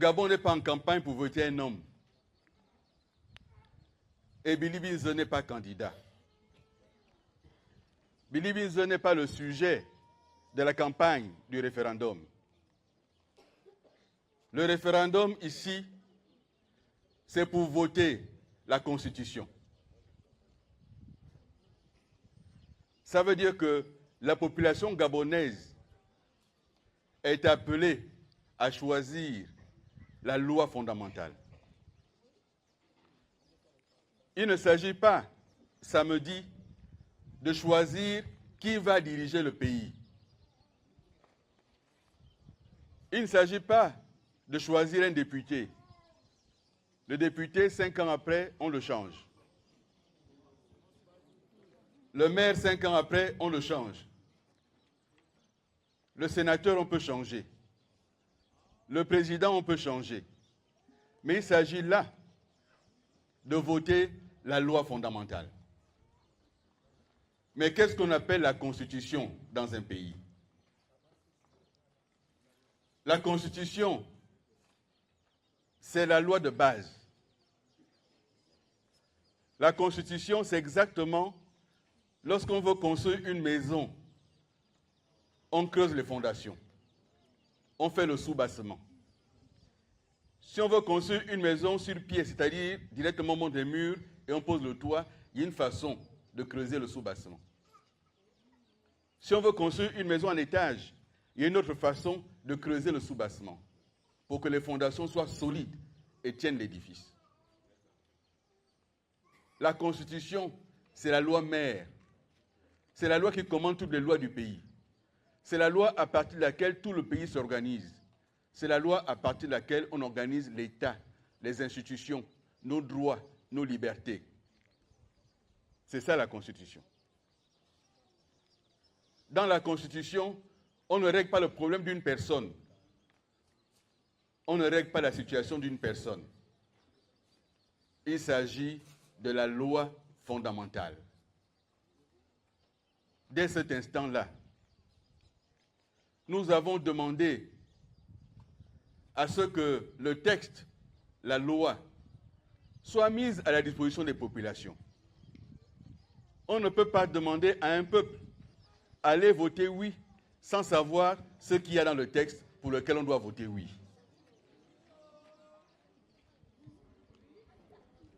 Gabon n'est pas en campagne pour voter un homme. Et Billy Binze n'est pas candidat. Billy Binze n'est pas le sujet de la campagne du référendum. Le référendum ici, c'est pour voter la Constitution. Ça veut dire que la population gabonaise est appelée à choisir la loi fondamentale. Il ne s'agit pas, samedi, de choisir qui va diriger le pays. Il ne s'agit pas de choisir un député. Le député, 5 ans après, on le change. Le maire, 5 ans après, on le change. Le sénateur, on peut changer. Le président, on peut changer. Mais il s'agit là de voter la loi fondamentale. Mais qu'est-ce qu'on appelle la Constitution dans un pays? La Constitution, c'est la loi de base. La Constitution, c'est exactement lorsqu'on veut construire une maison, on creuse les fondations, on fait le sous-bassement. Si on veut construire une maison sur pied, c'est-à-dire directement on monte des murs et on pose le toit, il y a une façon de creuser le sous-bassement. Si on veut construire une maison en étage, il y a une autre façon de creuser le sous-bassement pour que les fondations soient solides et tiennent l'édifice. La Constitution, c'est la loi mère. C'est la loi qui commande toutes les lois du pays. C'est la loi à partir de laquelle tout le pays s'organise. C'est la loi à partir de laquelle on organise l'État, les institutions, nos droits, nos libertés. C'est ça la Constitution. Dans la Constitution, on ne règle pas le problème d'une personne. On ne règle pas la situation d'une personne. Il s'agit de la loi fondamentale. Dès cet instant-là, nous avons demandé à ce que le texte, la loi, soit mise à la disposition des populations. On ne peut pas demander à un peuple allez voter oui sans savoir ce qu'il y a dans le texte pour lequel on doit voter oui.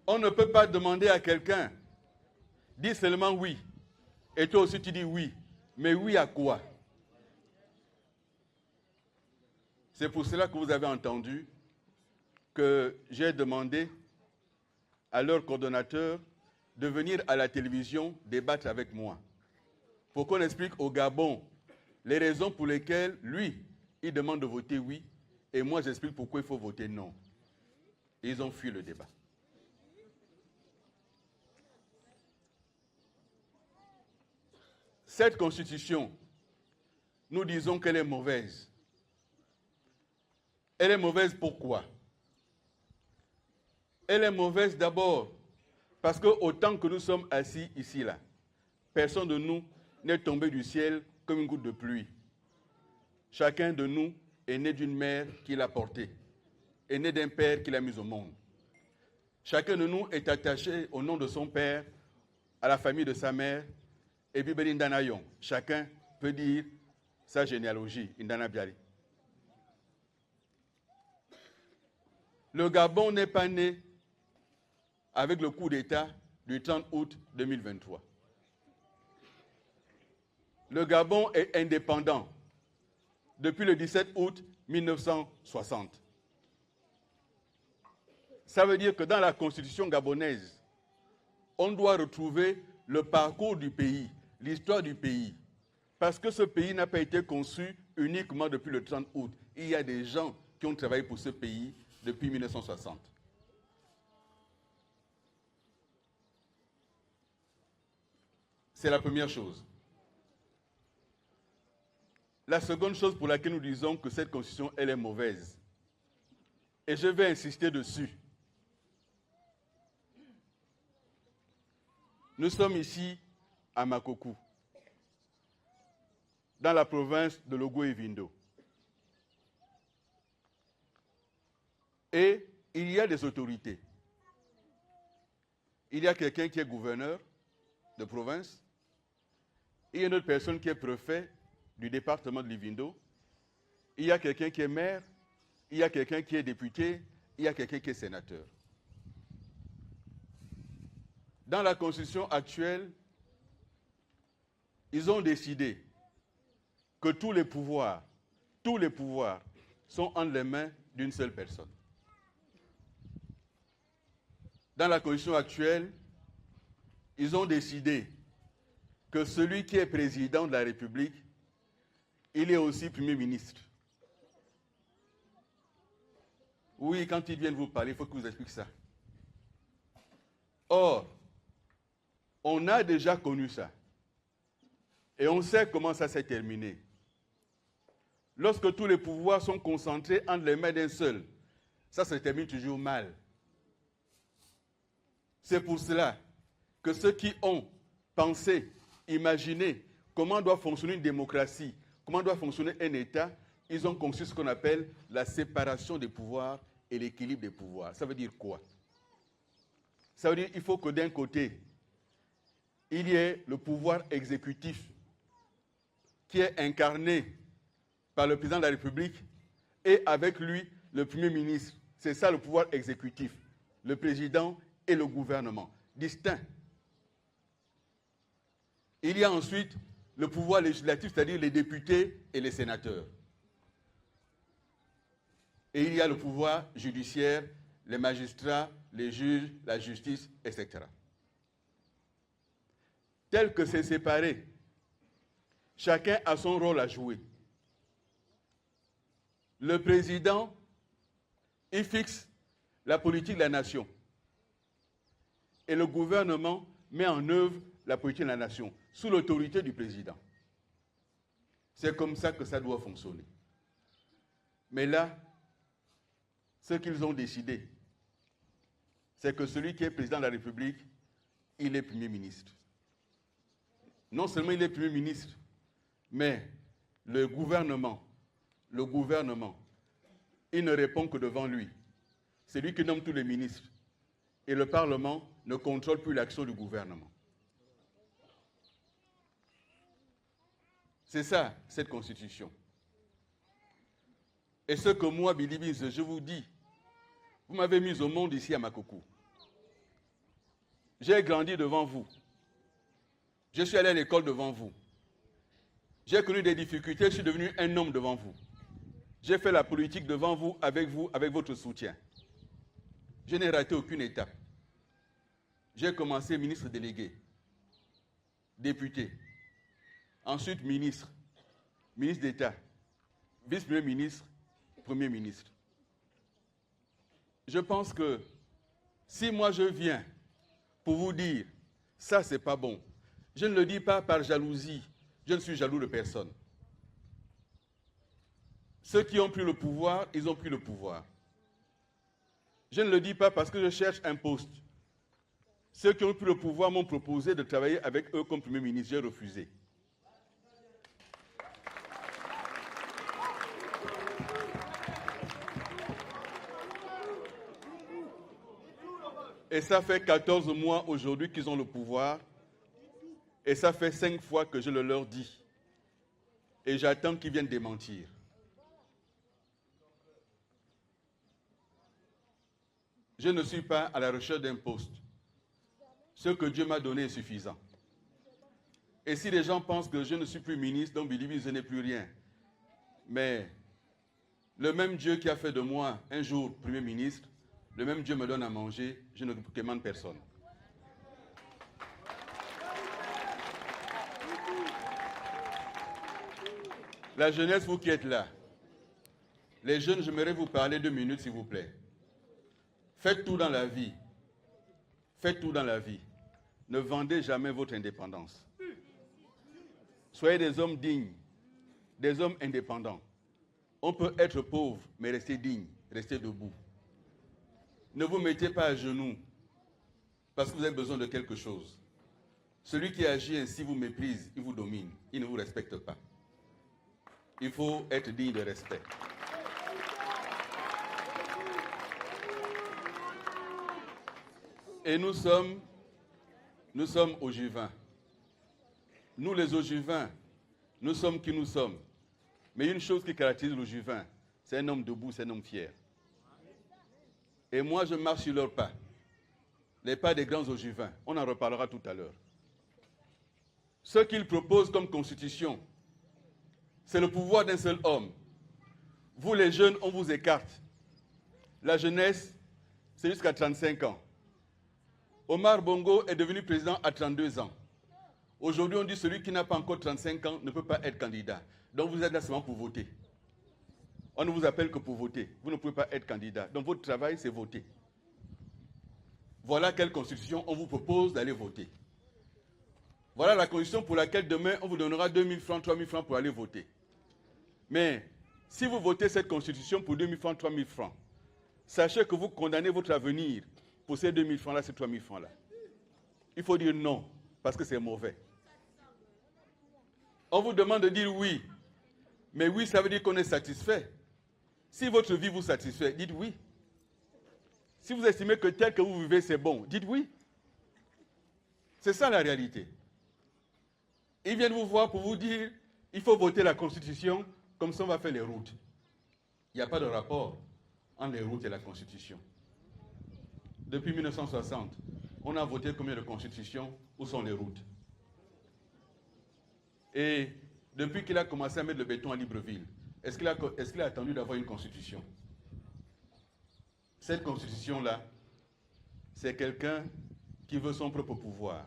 On ne peut pas demander à quelqu'un dis seulement oui et toi aussi tu dis oui, mais oui à quoi? C'est pour cela que vous avez entendu que j'ai demandé à leur coordonnateur de venir à la télévision débattre avec moi pour qu'on explique au Gabon les raisons pour lesquelles lui, il demande de voter oui et moi j'explique pourquoi il faut voter non. Et ils ont fui le débat. Cette constitution, nous disons qu'elle est mauvaise. Elle est mauvaise pourquoi? Elle est mauvaise d'abord parce que autant que nous sommes assis ici, là, personne de nous n'est tombé du ciel comme une goutte de pluie. Chacun de nous est né d'une mère qui l'a porté, est né d'un père qui l'a mis au monde. Chacun de nous est attaché au nom de son père, à la famille de sa mère, et Bibeli Indanayon. Chacun peut dire sa généalogie, Indana Biali. Le Gabon n'est pas né avec le coup d'État du 30 août 2023. Le Gabon est indépendant depuis le 17 août 1960. Ça veut dire que dans la constitution gabonaise, on doit retrouver le parcours du pays, l'histoire du pays. Parce que ce pays n'a pas été conçu uniquement depuis le 30 août. Il y a des gens qui ont travaillé pour ce pays depuis 1960. C'est la première chose. La seconde chose pour laquelle nous disons que cette constitution, elle est mauvaise, et je vais insister dessus. Nous sommes ici à Makokou, dans la province de Logo et Vindo. Et il y a des autorités. Il y a quelqu'un qui est gouverneur de province. Il y a une autre personne qui est préfet du département de Livindo. Il y a quelqu'un qui est maire. Il y a quelqu'un qui est député. Il y a quelqu'un qui est sénateur. Dans la constitution actuelle, ils ont décidé que tous les pouvoirs sont entre les mains d'une seule personne. Dans la constitution actuelle, ils ont décidé que celui qui est président de la République, il est aussi Premier ministre. Oui, quand ils viennent vous parler, il faut que je vous explique ça. Or, on a déjà connu ça. Et on sait comment ça s'est terminé. Lorsque tous les pouvoirs sont concentrés entre les mains d'un seul, ça se termine toujours mal. C'est pour cela que ceux qui ont pensé, imaginé comment doit fonctionner une démocratie, comment doit fonctionner un État, ils ont conçu ce qu'on appelle la séparation des pouvoirs et l'équilibre des pouvoirs. Ça veut dire quoi? Ça veut dire qu'il faut que d'un côté, il y ait le pouvoir exécutif qui est incarné par le président de la République et avec lui le Premier ministre. C'est ça le pouvoir exécutif, le président et le gouvernement, distincts. Il y a ensuite le pouvoir législatif, c'est-à-dire les députés et les sénateurs. Et il y a le pouvoir judiciaire, les magistrats, les juges, la justice, etc. Tel que c'est séparé, chacun a son rôle à jouer. Le président, il fixe la politique de la nation. Et le gouvernement met en œuvre la politique de la nation, sous l'autorité du président. C'est comme ça que ça doit fonctionner. Mais là, ce qu'ils ont décidé, c'est que celui qui est président de la République, il est Premier ministre. Non seulement il est Premier ministre, mais le gouvernement, il ne répond que devant lui. C'est lui qui nomme tous les ministres. Et le Parlement ne contrôle plus l'action du gouvernement. C'est ça, cette constitution. Et ce que moi, Billy Biz, je vous dis, vous m'avez mis au monde ici à Makoko. J'ai grandi devant vous. Je suis allé à l'école devant vous. J'ai connu des difficultés, je suis devenu un homme devant vous. J'ai fait la politique devant vous, avec votre soutien. Je n'ai raté aucune étape. J'ai commencé ministre délégué, député, ensuite ministre, ministre d'État, vice-premier ministre, premier ministre. Je pense que si moi je viens pour vous dire « ça c'est pas bon », je ne le dis pas par jalousie, je ne suis jaloux de personne. Ceux qui ont pris le pouvoir, ils ont pris le pouvoir. Je ne le dis pas parce que je cherche un poste. Ceux qui ont pris le pouvoir m'ont proposé de travailler avec eux comme Premier ministre, j'ai refusé. Et ça fait 14 mois aujourd'hui qu'ils ont le pouvoir. Et ça fait 5 fois que je le leur dis. Et j'attends qu'ils viennent démentir. Je ne suis pas à la recherche d'un poste. Ce que Dieu m'a donné est suffisant. Et si les gens pensent que je ne suis plus ministre, donc je n'ai plus rien. Mais le même Dieu qui a fait de moi un jour Premier ministre, le même Dieu me donne à manger, je ne commande personne. La jeunesse, vous qui êtes là, les jeunes, j'aimerais vous parler 2 minutes, s'il vous plaît. Faites tout dans la vie. Faites tout dans la vie. Ne vendez jamais votre indépendance. Soyez des hommes dignes, des hommes indépendants. On peut être pauvre, mais rester digne, rester debout. Ne vous mettez pas à genoux parce que vous avez besoin de quelque chose. Celui qui agit ainsi vous méprise, il vous domine, il ne vous respecte pas. Il faut être digne de respect. Et nous sommes Ogivins. Nous, les Ogivins, nous sommes qui nous sommes. Mais une chose qui caractérise l'Ogivin, c'est un homme debout, c'est un homme fier. Et moi, je marche sur leurs pas. Les pas des grands Ogivins. On en reparlera tout à l'heure. Ce qu'ils proposent comme constitution, c'est le pouvoir d'un seul homme. Vous, les jeunes, on vous écarte. La jeunesse, c'est jusqu'à 35 ans. Omar Bongo est devenu président à 32 ans. Aujourd'hui, on dit que celui qui n'a pas encore 35 ans ne peut pas être candidat. Donc vous êtes là seulement pour voter. On ne vous appelle que pour voter. Vous ne pouvez pas être candidat. Donc votre travail, c'est voter. Voilà quelle constitution on vous propose d'aller voter. Voilà la constitution pour laquelle demain, on vous donnera 2 000 francs, 3 000 francs pour aller voter. Mais si vous votez cette constitution pour 2 000 francs, 3 000 francs, sachez que vous condamnez votre avenir pour ces 2 000 francs-là, ces 3 000 francs-là. Il faut dire non, parce que c'est mauvais. On vous demande de dire oui. Mais oui, ça veut dire qu'on est satisfait. Si votre vie vous satisfait, dites oui. Si vous estimez que tel que vous vivez, c'est bon, dites oui. C'est ça la réalité. Ils viennent vous voir pour vous dire il faut voter la Constitution, comme ça on va faire les routes. Il n'y a pas de rapport entre les routes et la Constitution. Depuis 1960, on a voté combien de constitutions? Où sont les routes? Et depuis qu'il a commencé à mettre le béton à Libreville, est-ce qu'il a attendu d'avoir une constitution? Cette constitution-là, c'est quelqu'un qui veut son propre pouvoir.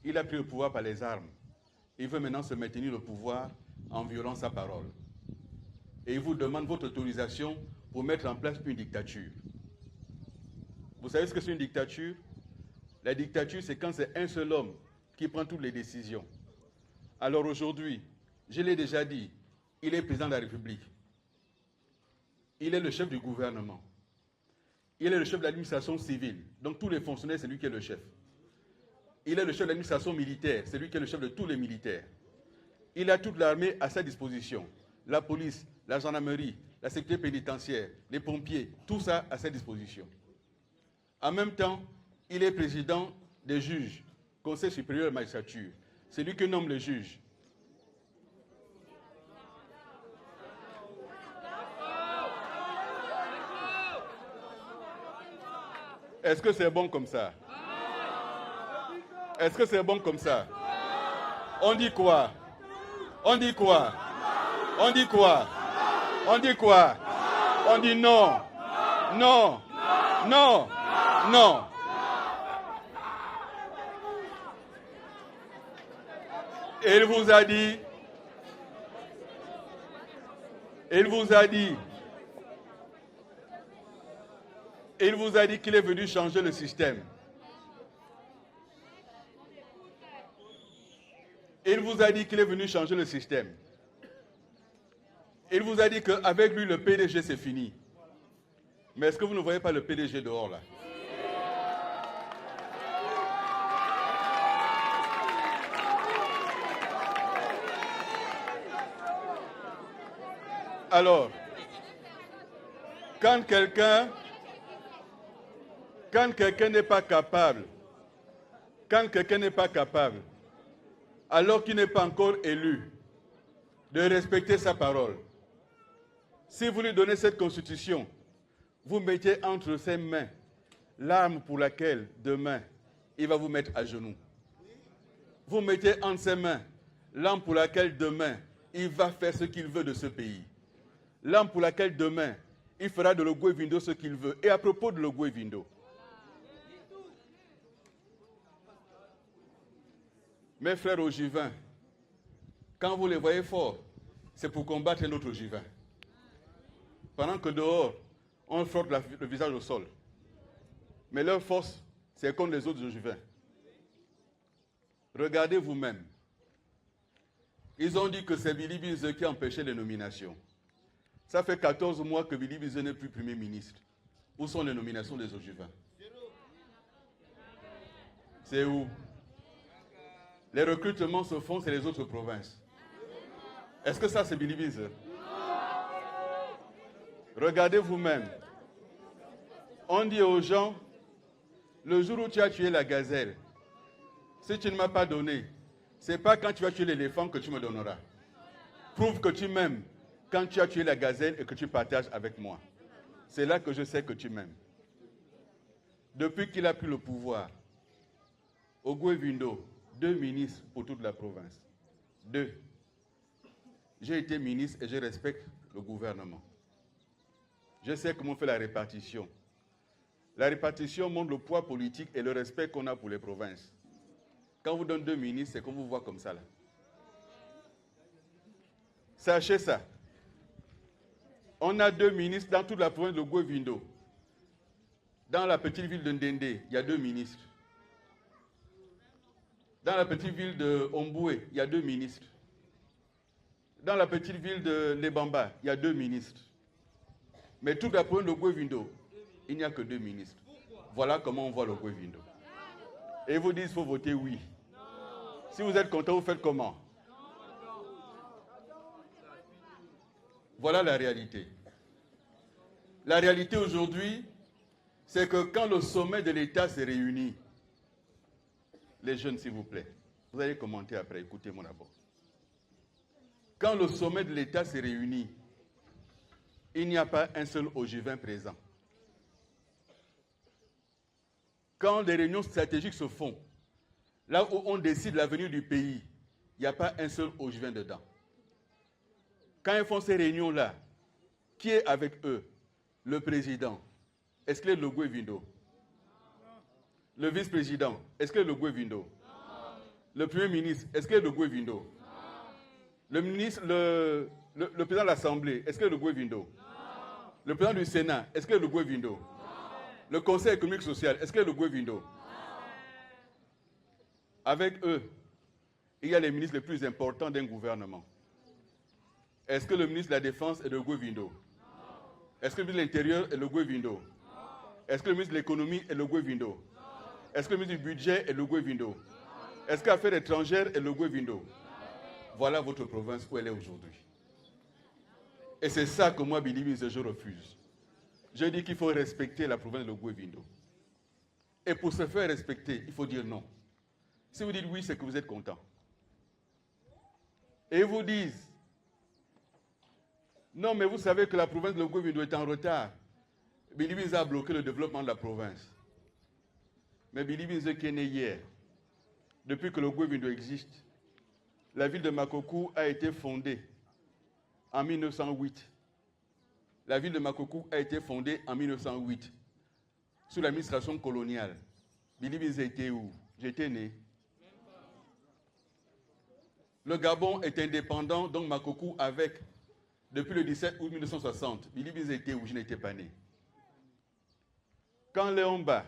Il a pris le pouvoir par les armes. Il veut maintenant se maintenir au pouvoir en violant sa parole. Et il vous demande votre autorisation pour mettre en place une dictature. Vous savez ce que c'est une dictature? La dictature, c'est quand c'est un seul homme qui prend toutes les décisions. Alors aujourd'hui, je l'ai déjà dit, il est président de la République. Il est le chef du gouvernement. Il est le chef de l'administration civile. Donc tous les fonctionnaires, c'est lui qui est le chef. Il est le chef de l'administration militaire. C'est lui qui est le chef de tous les militaires. Il a toute l'armée à sa disposition. La police, la gendarmerie, la sécurité pénitentiaire, les pompiers, tout ça à sa disposition. En même temps, il est président des juges, Conseil supérieur de la magistrature. C'est lui qui nomme les juges. Est-ce que c'est bon comme ça? Est-ce que c'est bon comme ça? On dit quoi? On dit quoi? On dit quoi? On dit quoi? On dit non. Non. Non. Non. Et il vous a dit qu'il est venu changer le système. Il vous a dit qu'il est venu changer le système. Il vous a dit qu'avec lui, le PDG, c'est fini. Mais est-ce que vous ne voyez pas le PDG dehors, là? Alors, quand quelqu'un n'est pas capable, alors qu'il n'est pas encore élu, de respecter sa parole, si vous lui donnez cette constitution, vous mettez entre ses mains l'arme pour laquelle, demain, il va vous mettre à genoux. Vous mettez entre ses mains l'arme pour laquelle, demain, il va faire ce qu'il veut de ce pays. L'arme pour laquelle, demain, il fera de l'Ogoué Vindo ce qu'il veut. Et à propos de l'Ogoué Vindo, mes frères ogivins, quand vous les voyez forts, c'est pour combattre un autre ogivin. Pendant que dehors, on frotte le visage au sol. Mais leur force, c'est contre les autres ogivins. Regardez vous-même. Ils ont dit que c'est Billy Bize qui a empêché les nominations. Ça fait 14 mois que Billy Bize n'est plus Premier ministre. Où sont les nominations des ogivins? C'est où? Les recrutements se font, c'est les autres provinces. Est-ce que ça, c'est Billy Bize? Regardez vous-même. On dit aux gens, Le jour où tu as tué la gazelle, si tu ne m'as pas donné, ce n'est pas quand tu vas tuer l'éléphant que tu me donneras. Prouve que tu m'aimes quand tu as tué la gazelle et que tu partages avec moi. C'est là que je sais que tu m'aimes. Depuis qu'il a pris le pouvoir, Ogwe Vindo, 2 ministres pour toute la province. 2. J'ai été ministre et je respecte le gouvernement. Je sais comment on fait la répartition. La répartition montre le poids politique et le respect qu'on a pour les provinces. Quand on vous donne 2 ministres, c'est qu'on vous voit comme ça là. Sachez ça. On a 2 ministres dans toute la province de Ogwe Vindo. Dans la petite ville de Ndende, il y a 2 ministres. Dans la petite ville de Omboué, il y a 2 ministres. Dans la petite ville de Lebamba, il y a 2 ministres. Mais toute la province de Ogwe Vindo, il n'y a que 2 ministres. Voilà comment on voit le Ogwe Vindo. Et vous dites qu'il faut voter oui. Si vous êtes content, vous faites comment? Voilà la réalité. La réalité aujourd'hui, c'est que quand le sommet de l'État s'est réuni, les jeunes, s'il vous plaît, vous allez commenter après, écoutez-moi d'abord. Quand le sommet de l'État s'est réuni, il n'y a pas un seul ogivin présent. Quand les réunions stratégiques se font, là où on décide l'avenir du pays, il n'y a pas un seul ogivin dedans. Quand ils font ces réunions-là, qui est avec eux? Le président. Est-ce qu'il est le Ogwe Vindo? Le vice-président. Est-ce qu'il est le Ogwe Vindo? Le premier ministre. Est-ce qu'il est le Ogwe Vindo? Le ministre, le président de l'Assemblée. Est-ce qu'il est le Ogwe Vindo? Le président du Sénat. Est-ce qu'il est le Ogwe Vindo? Le Conseil économique et social. Est-ce qu'il est le Ogwe Vindo? Avec eux, il y a les ministres les plus importants d'un gouvernement. Est-ce que le ministre de la Défense est le Ogwe Vindo? Est-ce que le ministre de l'Intérieur est le Ogwe Vindo? Est-ce que le ministre de l'Économie est le Ogwe Vindo? Est-ce que le ministre du Budget est le Ogwe Vindo? Est-ce que l'affaire étrangère est le Ogwe Vindo? Voilà votre province où elle est aujourd'hui. Et c'est ça que moi, Billy Bize, je refuse. Je dis qu'il faut respecter la province de l'Ogwe Vindo. Et pour se faire respecter, il faut dire non. Si vous dites oui, c'est que vous êtes content. Et ils vous disent, non, mais vous savez que la province de l'Ogwe Vindo est en retard. Billy Bize a bloqué le développement de la province. Mais Billy Bize qui est né hier, depuis que l'Ogwe Vindo existe, la ville de Makokou a été fondée en 1908. La ville de Makokou a été fondée en 1908, sous l'administration coloniale. Billy Bize était où? J'étais né. Le Gabon est indépendant, donc Makokou avec, depuis le 17 août 1960. Billy Bize était où? Je n'étais pas né. Quand Léon Mba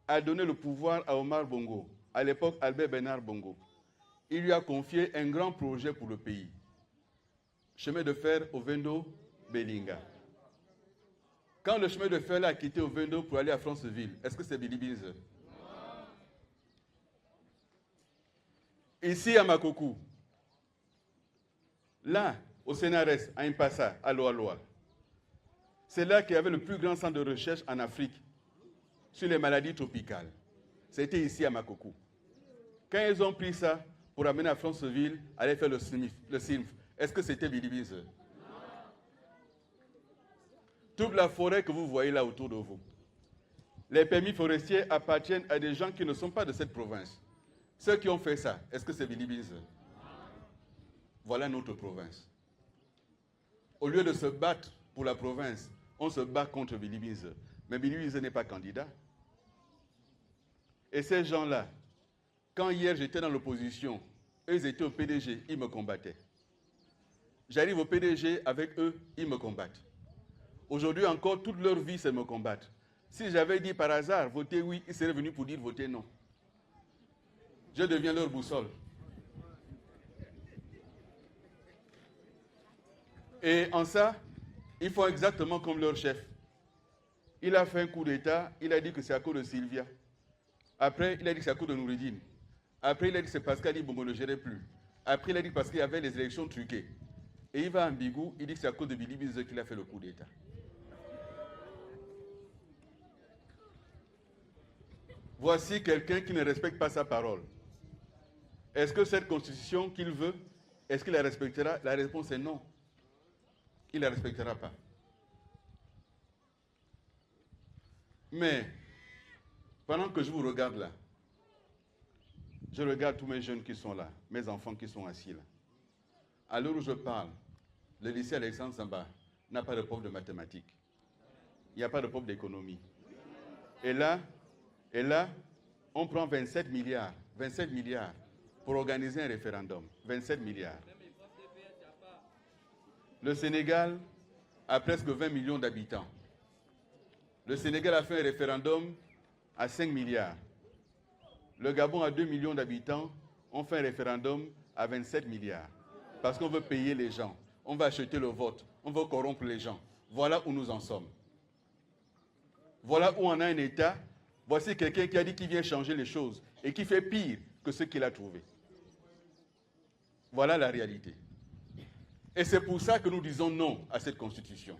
a donné le pouvoir à Omar Bongo, à l'époque Albert Bernard Bongo, il lui a confié un grand projet pour le pays. Chemin de fer Ovendo-Belinga. Quand le chemin de fer a quitté Ovendo pour aller à Franceville, est-ce que c'est Billy Bize? Ici à Makokou, là, au CNRS, à Impassa, à Loa-Loa, c'est là qu'il y avait le plus grand centre de recherche en Afrique sur les maladies tropicales. C'était ici à Makokou. Quand ils ont pris ça pour amener à Franceville, aller faire le SINF, est-ce que c'était Billy Bize? Toute la forêt que vous voyez là autour de vous, les permis forestiers appartiennent à des gens qui ne sont pas de cette province. Ceux qui ont fait ça, est-ce que c'est Billy Bize? Voilà notre province. Au lieu de se battre pour la province, on se bat contre Billy Bize. Mais Billy Bize n'est pas candidat. Et ces gens-là, quand hier j'étais dans l'opposition, eux ils étaient au PDG, ils me combattaient. J'arrive au PDG avec eux, ils me combattent. Aujourd'hui encore, toute leur vie, c'est me combattre. Si j'avais dit par hasard, votez oui, ils seraient venus pour dire votez non. Je deviens leur boussole. Et en ça, ils font exactement comme leur chef. Il a fait un coup d'État, il a dit que c'est à cause de Sylvia. Après, il a dit que c'est à cause de Noureddine. Après, il a dit que c'est parce qu'Ali Bongo ne gérait plus. Après, il a dit parce qu'il y avait les élections truquées. Et il va à Mbigou, il dit que c'est à cause de Billy Bize qu'il a fait le coup d'État. Voici quelqu'un qui ne respecte pas sa parole. Est-ce que cette constitution qu'il veut, est-ce qu'il la respectera? La réponse est non. Il ne la respectera pas. Mais, pendant que je vous regarde là, je regarde tous mes jeunes qui sont là, mes enfants qui sont assis là. À l'heure où je parle, le lycée Alexandre Samba n'a pas de prof de mathématiques. Il n'y a pas de prof d'économie. Et là, on prend 27 milliards pour organiser un référendum. 27 milliards. Le Sénégal a presque 20 millions d'habitants. Le Sénégal a fait un référendum à 5 milliards. Le Gabon a 2 millions d'habitants. On fait un référendum à 27 milliards. Parce qu'on veut payer les gens. On va acheter le vote. On veut corrompre les gens. Voilà où nous en sommes. Voilà où on a un État. Voici quelqu'un qui a dit qu'il vient changer les choses et qui fait pire que ce qu'il a trouvé. Voilà la réalité. Et c'est pour ça que nous disons non à cette constitution.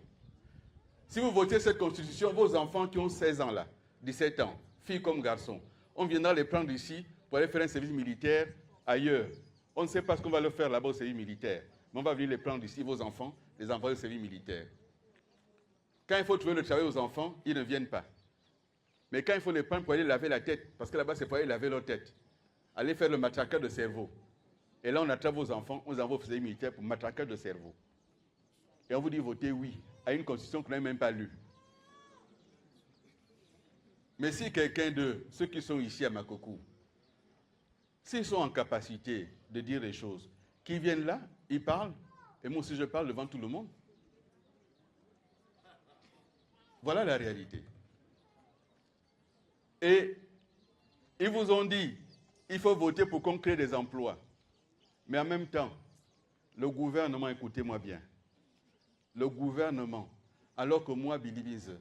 Si vous votez cette constitution, vos enfants qui ont 16 ans là, 17 ans, filles comme garçons, on viendra les prendre ici pour aller faire un service militaire ailleurs. On ne sait pas ce qu'on va leur faire là-bas au service militaire, mais on va venir les prendre ici, vos enfants, les envoyer au service militaire. Quand il faut trouver le travail aux enfants, ils ne viennent pas. Mais quand il faut les prendre pour aller laver la tête, parce que là-bas c'est pour aller laver leur tête, aller faire le matraquage de cerveau. Et là on attrape vos enfants, on les envoie au service militaire pour matraquage de cerveau. Et on vous dit votez oui à une constitution qu'on n'a même pas lue. Mais si quelqu'un de ceux qui sont ici à Makokou, s'ils sont en capacité de dire des choses, qu'ils viennent là, ils parlent, et moi aussi je parle devant tout le monde. Voilà la réalité. Et ils vous ont dit, il faut voter pour qu'on crée des emplois. Mais en même temps, le gouvernement, écoutez-moi bien, le gouvernement, alors que moi, Billy Bize,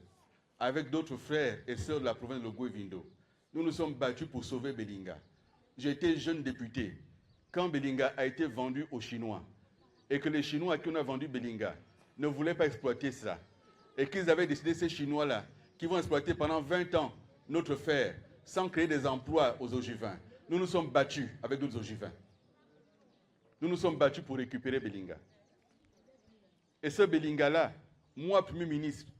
avec d'autres frères et sœurs de la province de Goué-Vindo, nous nous sommes battus pour sauver Belinga. J'étais jeune député quand Belinga a été vendu aux Chinois et que les Chinois à qui on a vendu Belinga ne voulaient pas exploiter ça et qu'ils avaient décidé, ces Chinois-là, qui vont exploiter pendant 20 ans notre fer sans créer des emplois aux Ogivins. Nous nous sommes battus avec d'autres Ogivins. Nous nous sommes battus pour récupérer Belinga. Et ce Belinga-là, moi, Premier ministre,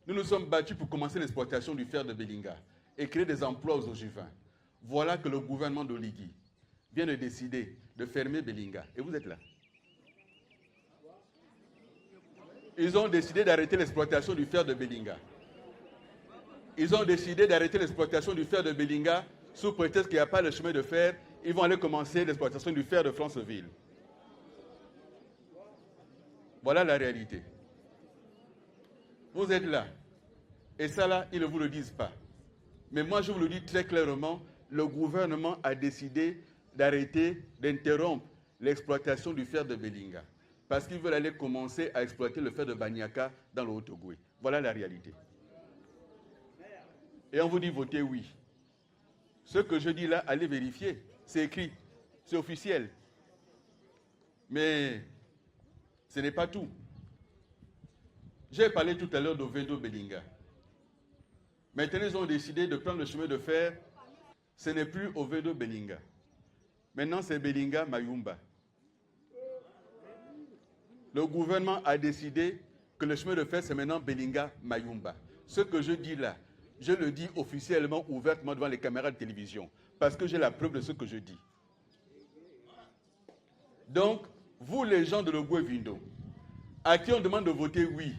nous nous sommes battus pour commencer l'exploitation du fer de Belinga et créer des emplois aux Ogivins. Voilà que le gouvernement d'Oligui vient de décider de fermer Belinga. Et vous êtes là. Ils ont décidé d'arrêter l'exploitation du fer de Belinga. Ils ont décidé d'arrêter l'exploitation du fer de Belinga sous prétexte qu'il n'y a pas de chemin de fer. Ils vont aller commencer l'exploitation du fer de Franceville. Voilà la réalité. Vous êtes là. Et ça là, ils ne vous le disent pas. Mais moi, je vous le dis très clairement, le gouvernement a décidé d'arrêter, d'interrompre l'exploitation du fer de Belinga. Parce qu'ils veulent aller commencer à exploiter le fer de Banyaka dans le Haut-Ogooué. Voilà la réalité. Et on vous dit votez oui. Ce que je dis là, allez vérifier. C'est écrit, c'est officiel. Mais ce n'est pas tout. J'ai parlé tout à l'heure d'Ovedo Belinga. Maintenant, ils ont décidé de prendre le chemin de fer. Ce n'est plus Ovedo Belinga. Maintenant, c'est Belinga Mayumba. Le gouvernement a décidé que le chemin de fer, c'est maintenant Belinga Mayumba. Ce que je dis là, je le dis officiellement, ouvertement devant les caméras de télévision, parce que j'ai la preuve de ce que je dis. Donc, vous les gens de Goué-Vindo, à qui on demande de voter oui,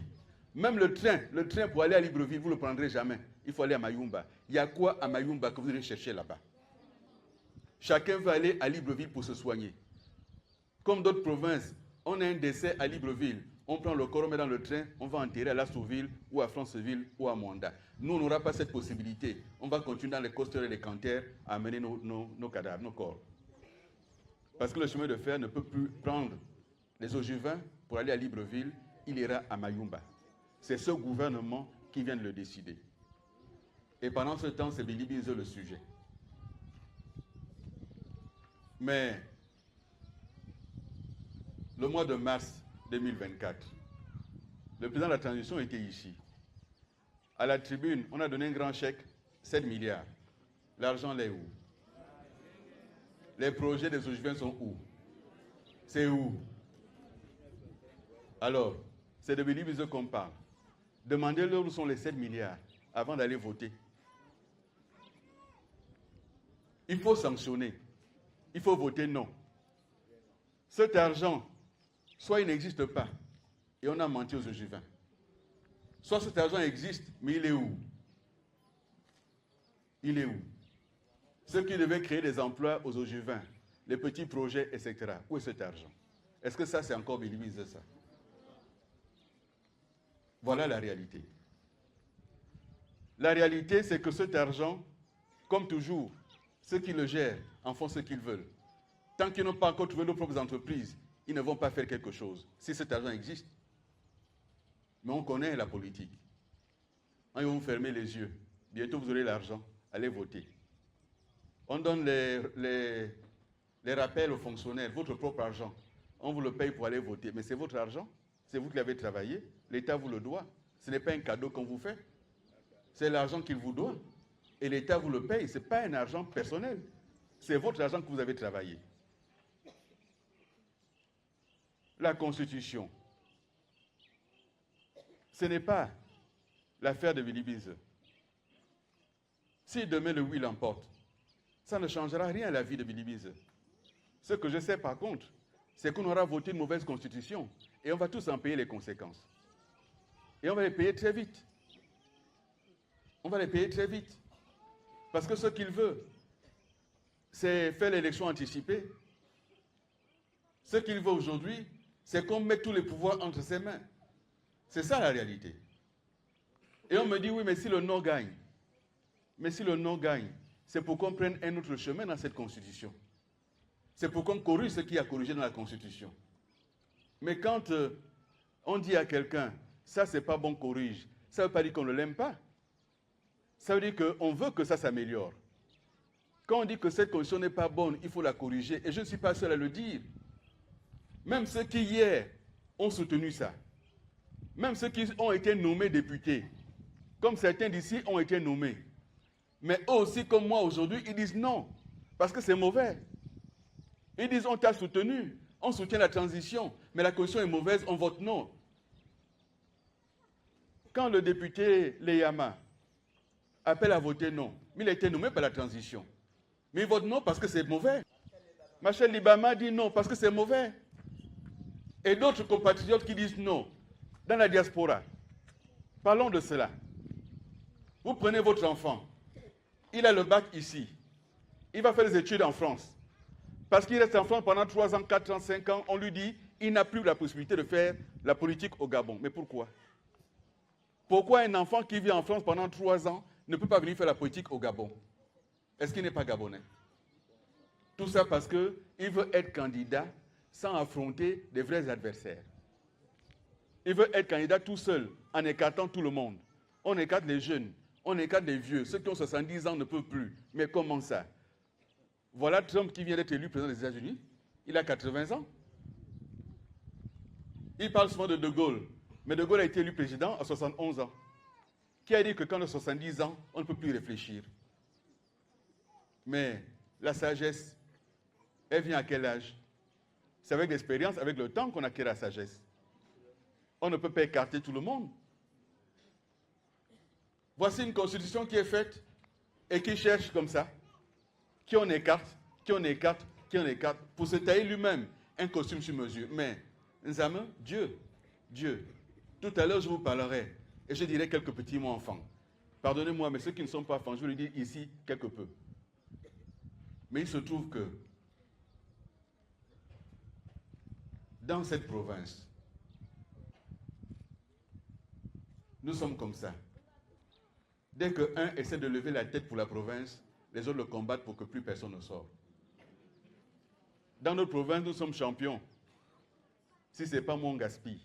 même le train pour aller à Libreville, vous ne le prendrez jamais. Il faut aller à Mayumba. Il y a quoi à Mayumba que vous allez chercher là-bas? Chacun va aller à Libreville pour se soigner. Comme d'autres provinces, on a un décès à Libreville. On prend le corps, on met dans le train, on va enterrer à Lassouville ou à Franceville ou à Mwanda. Nous, on n'aura pas cette possibilité. On va continuer dans les costeurs et les cantaires à amener nos cadavres, nos corps. Parce que le chemin de fer ne peut plus prendre les Ogivins pour aller à Libreville, il ira à Mayumba. C'est ce gouvernement qui vient de le décider. Et pendant ce temps, c'est Billy Bize le sujet. Mais le mois de mars 2024, le président de la transition était ici. À la tribune, on a donné un grand chèque, 7 milliards. L'argent est où? Les projets des Ogivens sont où? C'est où? Alors, c'est de Bilibis qu'on parle. Demandez-leur où sont les 7 milliards avant d'aller voter. Il faut sanctionner. Il faut voter non. Cet argent, soit il n'existe pas, et on a menti aux Ogivens. Soit cet argent existe, mais il est où? Il est où? Ceux qui devaient créer des emplois aux Ogivens, les petits projets, etc. Où est cet argent? Est-ce que ça, c'est encore Bilibis ça? Voilà la réalité. La réalité, c'est que cet argent, comme toujours, ceux qui le gèrent en font ce qu'ils veulent. Tant qu'ils n'ont pas encore trouvé leurs propres entreprises, ils ne vont pas faire quelque chose, si cet argent existe. Mais on connaît la politique. Quand ils vont vous fermer les yeux, bientôt vous aurez l'argent, allez voter. On donne les rappels aux fonctionnaires, votre propre argent. On vous le paye pour aller voter, mais c'est votre argent, c'est vous qui l'avez travaillé, l'État vous le doit. Ce n'est pas un cadeau qu'on vous fait, c'est l'argent qu'il vous doit. Et l'État vous le paye, ce n'est pas un argent personnel, c'est votre argent que vous avez travaillé. La Constitution, ce n'est pas l'affaire de Bilibis. Si demain le oui l'emporte, ça ne changera rien à la vie de Bilibis. Ce que je sais par contre, c'est qu'on aura voté une mauvaise constitution et on va tous en payer les conséquences. Et on va les payer très vite. On va les payer très vite. Parce que ce qu'il veut, c'est faire l'élection anticipée. Ce qu'il veut aujourd'hui, c'est qu'on mette tous les pouvoirs entre ses mains. C'est ça la réalité. Et on me dit, oui, mais si le non gagne, c'est pour qu'on prenne un autre chemin dans cette constitution. C'est pour qu'on corrige ce qui a corrigé dans la constitution. Mais quand on dit à quelqu'un, ça c'est pas bon, corrige, ça ne veut pas dire qu'on ne l'aime pas. Ça veut dire qu'on veut que ça s'améliore. Quand on dit que cette constitution n'est pas bonne, il faut la corriger. Et je ne suis pas seul à le dire. Même ceux qui hier ont soutenu ça, même ceux qui ont été nommés députés, comme certains d'ici ont été nommés, mais eux aussi, comme moi aujourd'hui, ils disent non, parce que c'est mauvais. Ils disent on t'a soutenu, on soutient la transition, mais la constitution est mauvaise, on vote non. Quand le député Leyama appelle à voter non, mais il a été nommé par la transition, mais il vote non parce que c'est mauvais. Machel Libama dit non parce que c'est mauvais. Et d'autres compatriotes qui disent non, dans la diaspora. Parlons de cela. Vous prenez votre enfant, il a le bac ici, il va faire des études en France. Parce qu'il reste en France pendant 3 ans, 4 ans, 5 ans, on lui dit il n'a plus la possibilité de faire la politique au Gabon. Mais pourquoi? Pourquoi un enfant qui vit en France pendant 3 ans ne peut pas venir faire la politique au Gabon? Est-ce qu'il n'est pas gabonais? Tout ça parce qu'il veut être candidat sans affronter des vrais adversaires. Il veut être candidat tout seul, en écartant tout le monde. On écarte les jeunes, on écarte les vieux. Ceux qui ont 70 ans ne peuvent plus. Mais comment ça? Voilà Trump qui vient d'être élu président des États-Unis. Il a 80 ans. Il parle souvent de De Gaulle. Mais De Gaulle a été élu président à 71 ans. Qui a dit que quand on a 70 ans, on ne peut plus réfléchir? Mais la sagesse, elle vient à quel âge? C'est avec l'expérience, avec le temps qu'on acquiert la sagesse. On ne peut pas écarter tout le monde. Voici une constitution qui est faite et qui cherche comme ça, qui on écarte, qui on écarte, qui on écarte, pour se tailler lui-même un costume sur mesure. Mais, Nzame, Dieu, tout à l'heure je vous parlerai et je dirai quelques petits mots enfants. Pardonnez-moi, mais ceux qui ne sont pas enfants, je vais le dire ici quelque peu. Mais il se trouve que dans cette province, nous sommes comme ça. Dès qu'un essaie de lever la tête pour la province, les autres le combattent pour que plus personne ne sorte. Dans notre province, nous sommes champions. Si ce n'est pas moi, on gaspille.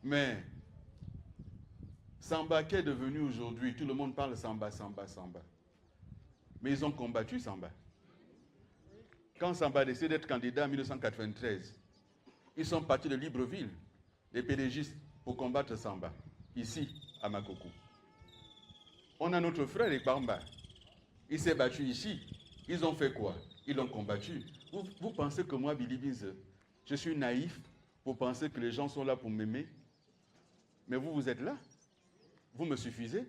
Mais Samba qui est devenu aujourd'hui, tout le monde parle Samba. Mais ils ont combattu Samba. Quand Samba a décidé d'être candidat en 1993, Ils sont partis de Libreville, les pédégistes, pour combattre Samba, ici, à Makoko. On a notre frère Ekbamba. Il s'est battu ici. Ils ont fait quoi? Ils l'ont combattu. Vous pensez que moi, Billy Biz, je suis naïf pour penser que les gens sont là pour m'aimer? Mais vous êtes là. Vous me suffisez.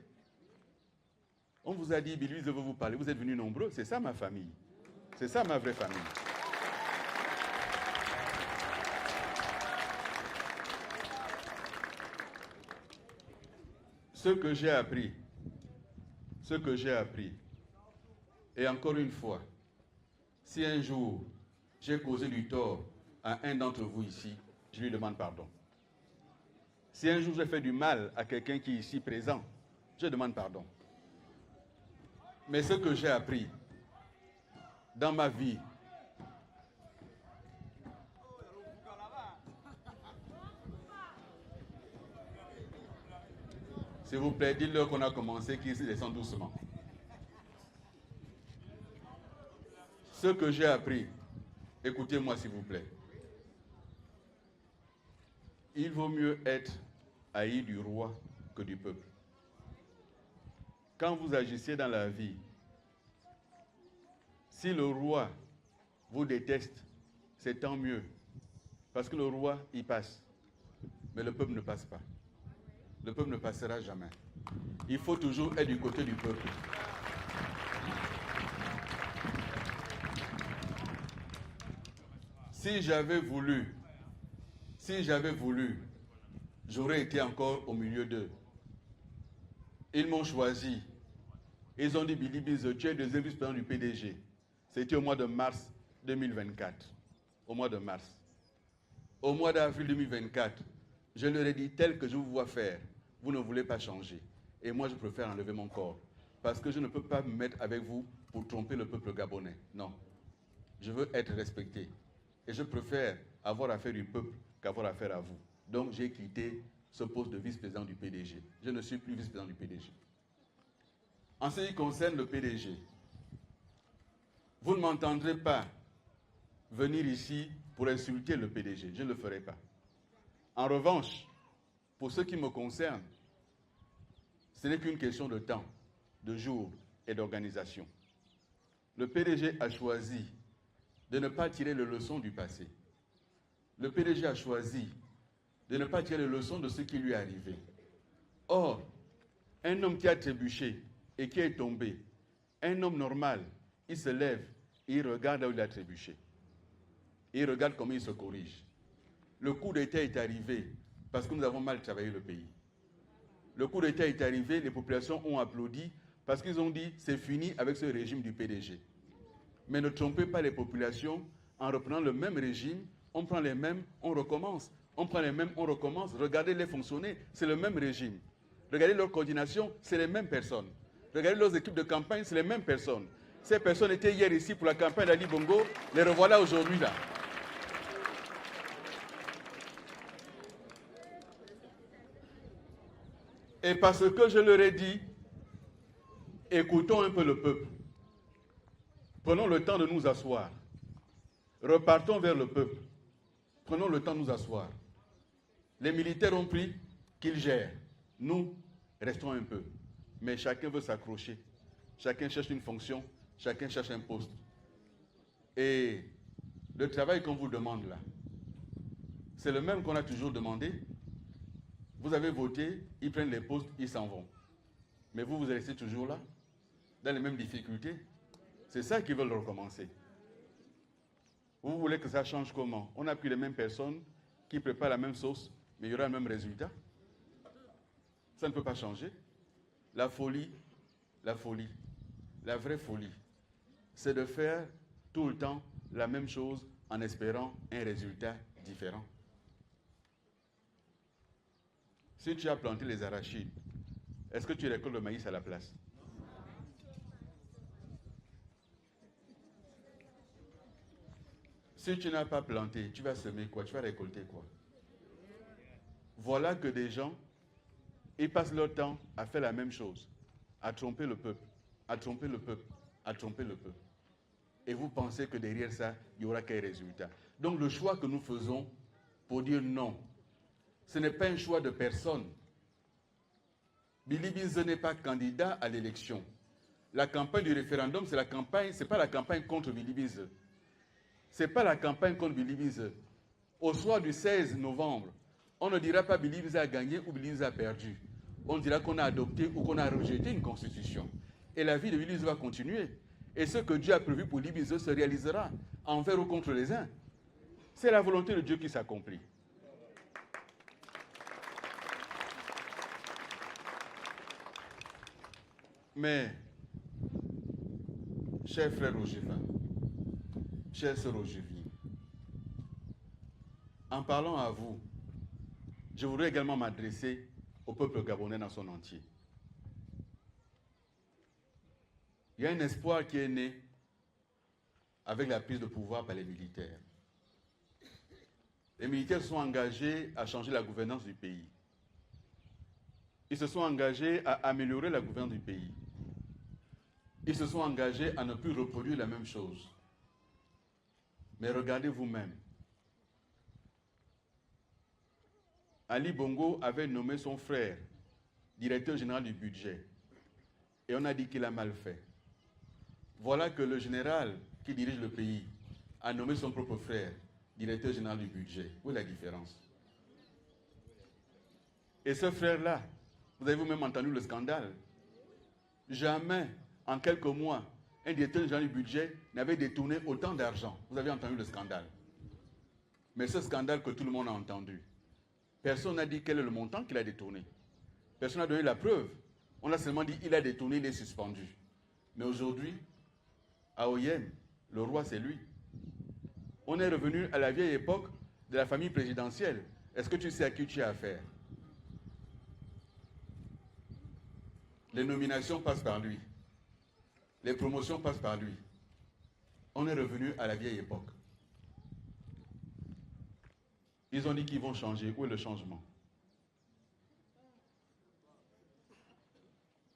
On vous a dit, Billy Biz veut vous parler. Vous êtes venus nombreux. C'est ça ma famille. C'est ça ma vraie famille. Ce que j'ai appris, et encore une fois, si un jour j'ai causé du tort à un d'entre vous ici, je lui demande pardon. Si un jour j'ai fait du mal à quelqu'un qui est ici présent, je demande pardon. Mais ce que j'ai appris dans ma vie, s'il vous plaît, dites-leur qu'on a commencé, qu'ils descendent doucement. Ce que j'ai appris, écoutez-moi s'il vous plaît. Il vaut mieux être haï du roi que du peuple. Quand vous agissez dans la vie, si le roi vous déteste, c'est tant mieux. Parce que le roi, il passe. Mais le peuple ne passe pas. Le peuple ne passera jamais. Il faut toujours être du côté du peuple. Si j'avais voulu, j'aurais été encore au milieu d'eux. Ils m'ont choisi. Ils ont dit, Billy Biz, tu es deuxième vice-président du PDG. C'était au mois de mars 2024. Au mois de mars. Au mois d'avril 2024, je leur ai dit, tel que je vous vois faire, vous ne voulez pas changer. Et moi, je préfère enlever mon corps. Parce que je ne peux pas me mettre avec vous pour tromper le peuple gabonais. Non. Je veux être respecté. Et je préfère avoir affaire du peuple qu'avoir affaire à vous. Donc, j'ai quitté ce poste de vice-président du PDG. Je ne suis plus vice-président du PDG. En ce qui concerne le PDG, vous ne m'entendrez pas venir ici pour insulter le PDG. Je ne le ferai pas. En revanche, pour ce qui me concerne, ce n'est qu'une question de temps, de jours et d'organisation. Le PDG a choisi de ne pas tirer les leçons du passé. Le PDG a choisi de ne pas tirer les leçons de ce qui lui est arrivé. Or, un homme qui a trébuché et qui est tombé, un homme normal, il se lève et il regarde là où il a trébuché. Il regarde comment il se corrige. Le coup d'État est arrivé parce que nous avons mal travaillé le pays. Le coup d'État est arrivé, les populations ont applaudi parce qu'ils ont dit c'est fini avec ce régime du PDG. Mais ne trompez pas les populations en reprenant le même régime, on prend les mêmes, on recommence. On prend les mêmes, on recommence. Regardez-les fonctionner, c'est le même régime. Regardez leur coordination, c'est les mêmes personnes. Regardez leurs équipes de campagne, c'est les mêmes personnes. Ces personnes étaient hier ici pour la campagne d'Ali Bongo, les revoilà aujourd'hui là. Et parce que je leur ai dit, écoutons un peu le peuple. Prenons le temps de nous asseoir. Repartons vers le peuple. Prenons le temps de nous asseoir. Les militaires ont pris qu'ils gèrent. Nous, restons un peu. Mais chacun veut s'accrocher. Chacun cherche une fonction. Chacun cherche un poste. Et le travail qu'on vous demande là, c'est le même qu'on a toujours demandé. Vous avez voté, ils prennent les postes, ils s'en vont. Mais vous restez toujours là, dans les mêmes difficultés. C'est ça qu'ils veulent recommencer. Vous voulez que ça change comment? On a pris les mêmes personnes qui préparent la même sauce, mais il y aura le même résultat. Ça ne peut pas changer. La folie, la vraie folie, c'est de faire tout le temps la même chose en espérant un résultat différent. Si tu as planté les arachides, est-ce que tu récoltes le maïs à la place? Si tu n'as pas planté, tu vas semer quoi? Tu vas récolter quoi? Voilà que des gens, ils passent leur temps à faire la même chose, à tromper le peuple, à tromper le peuple, à tromper le peuple. Et vous pensez que derrière ça, il n'y aura qu'un résultat. Donc le choix que nous faisons, pour dire non. Ce n'est pas un choix de personne. Billy Bize n'est pas candidat à l'élection. La campagne du référendum, c'est la campagne, c'est pas la campagne contre Billy Bize. Ce n'est pas la campagne contre Billy Bize. Au soir du 16 novembre, on ne dira pas Billy Bize a gagné ou Billy Bize a perdu. On dira qu'on a adopté ou qu'on a rejeté une constitution. Et la vie de Billy Bize va continuer. Et ce que Dieu a prévu pour Billy Bize se réalisera envers ou contre les uns. C'est la volonté de Dieu qui s'accomplit. Mais, chers frères Ogevin, chère sœur Ogevie, en parlant à vous, je voudrais également m'adresser au peuple gabonais dans son entier. Il y a un espoir qui est né avec la prise de pouvoir par les militaires. Les militaires se sont engagés à changer la gouvernance du pays. Ils se sont engagés à améliorer la gouvernance du pays. Ils se sont engagés à ne plus reproduire la même chose. Mais regardez vous-même. Ali Bongo avait nommé son frère directeur général du budget. Et on a dit qu'il a mal fait. Voilà que le général qui dirige le pays a nommé son propre frère directeur général du budget. Où est la différence? Et ce frère-là, vous avez vous-même entendu le scandale. Jamais, en quelques mois, un directeur général du budget n'avait détourné autant d'argent. Vous avez entendu le scandale. Mais ce scandale que tout le monde a entendu, personne n'a dit quel est le montant qu'il a détourné. Personne n'a donné la preuve. On a seulement dit qu'il a détourné, il est suspendu. Mais aujourd'hui, à Oyem, le roi c'est lui. On est revenu à la vieille époque de la famille présidentielle. Est-ce que tu sais à qui tu as affaire? Les nominations passent par lui. Les promotions passent par lui. On est revenu à la vieille époque. Ils ont dit qu'ils vont changer. Où est le changement?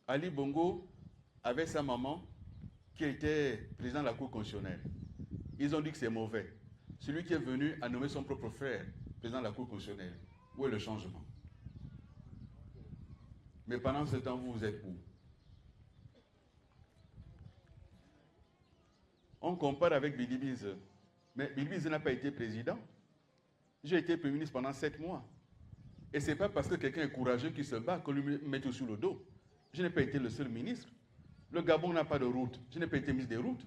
Ali Bongo avait sa maman qui était président de la Cour constitutionnelle. Ils ont dit que c'est mauvais. Celui qui est venu a nommé son propre frère président de la Cour constitutionnelle. Où est le changement? Mais pendant ce temps, vous êtes où? On compare avec Billy Bize. Mais Billy Bize n'a pas été président. J'ai été Premier ministre pendant 7 mois. Et ce n'est pas parce que quelqu'un est courageux qui se bat qu'on lui met tout sur le dos. Je n'ai pas été le seul ministre. Le Gabon n'a pas de route. Je n'ai pas été ministre des routes.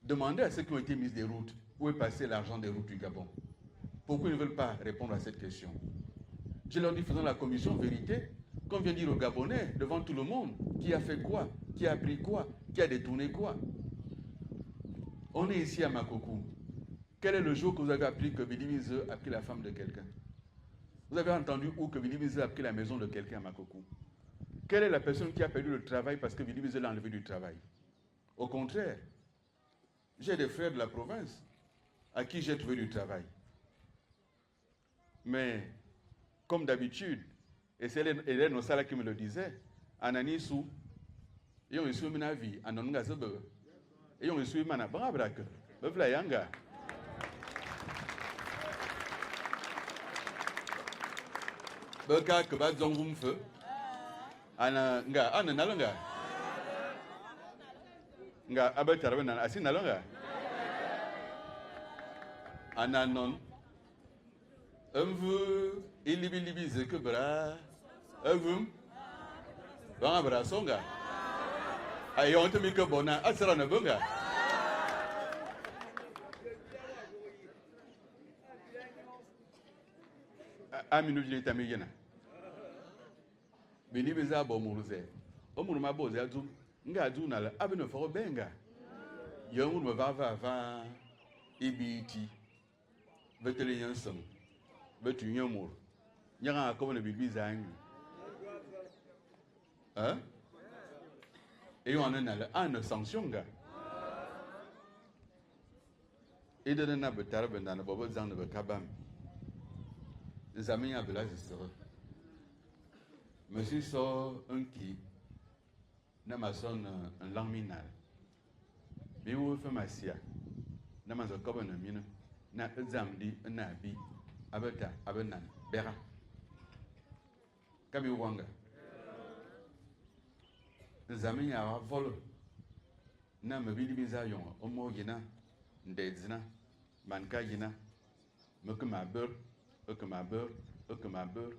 Demandez à ceux qui ont été ministres des routes où est passé l'argent des routes du Gabon. Pourquoi ils ne veulent pas répondre à cette question? Je leur dis, faisons la commission vérité, qu'on vient dire aux Gabonais, devant tout le monde, qui a fait quoi, qui a pris quoi, qui a détourné quoi. On est ici à Makokou. Quel est le jour que vous avez appris que Billy Bize a pris la femme de quelqu'un? Vous avez entendu où que Billy Bize a pris la maison de quelqu'un à Makokou? Quelle est la personne qui a perdu le travail parce que Billy Bize l'a enlevé du travail? Au contraire, j'ai des frères de la province à qui j'ai trouvé du travail. Mais, comme d'habitude, et c'est Hélène Osala qui me le disait, Ananisou, ils ont reçu une vie, Anonga Zebe, ils ont reçu une Manabrak, Bevla Yanga. Beka que va zongum feu, Ana nga, Ana Nalanga. Nga abetarwen asi Nalanga. Ana non. Veut ilibi zeke bra, veut banga bra songa. Ayon te mika bona, asara na bunga. Aminu jile tamiyena. Bini biza bo muruze. O muruma bo za du, nga du na la abino fo benga. Yo muruma va ibiti. Vetele yansam. Vetu nyamur. Nyanga comme le bibi zangu. Hein? Et on a une sanction ga. Et de na betar bendana bobo zang de kabam. Les amis à Bela Zistere. Monsieur sort un qui n'a ma son un lanminal. Mais où fait ma sia? N'a ma zo comme un mine. N'a zamdi un abi. abeta abenan bera kabi wanga nzami ya volo na mabili biza yon omo gina ndezina manka gina mekema beur ekema beur ekema beur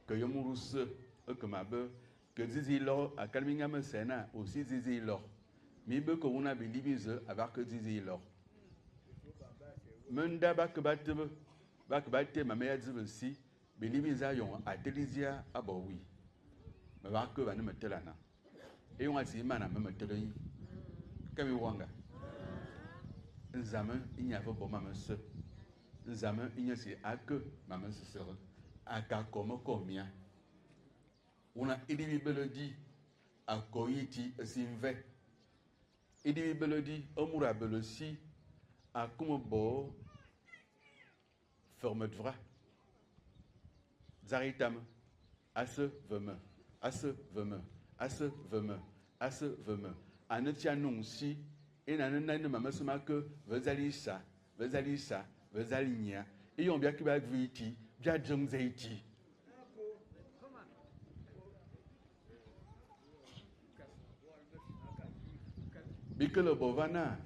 que yomurus ekema beur que zizi lo akalminga mesena aussi zizi lo mi be ko una bilibize avec que zizi lo menda bak batte ma meya zibe si bilibiza yon atelizia abowi ma ba que ba ne metelana et on a dit mana me metelani kami wanga nzame inyafo bo ma se nzame inyasi ake ma me se aka komo komia una idibi belodi akoyiti sinve idibi belodi omura belosi akumo bo ferme vra zaritam ase veme ase veme ase veme ase veme anetia nunsi ina nana mama sema que vezalisa vezalinya et on bien que ba viti bia jongzeiti bikelo bovana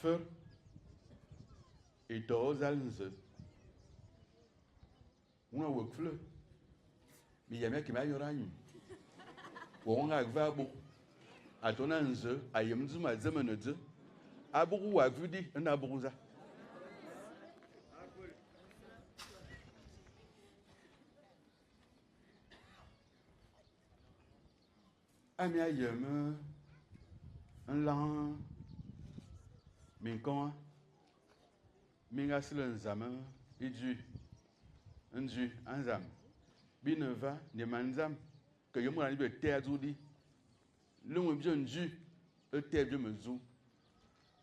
feu et tozalnze una wokfle mi yame ki ma yoranyu wonga gvabo atona nze ayemzuma zemenedze abugu wa vudi na buguza ami ayeme nlan minkon minga silenzama iju nju anzam bineva ne manzam que yomo ani be te azudi lungu bjo nju te bjo mezu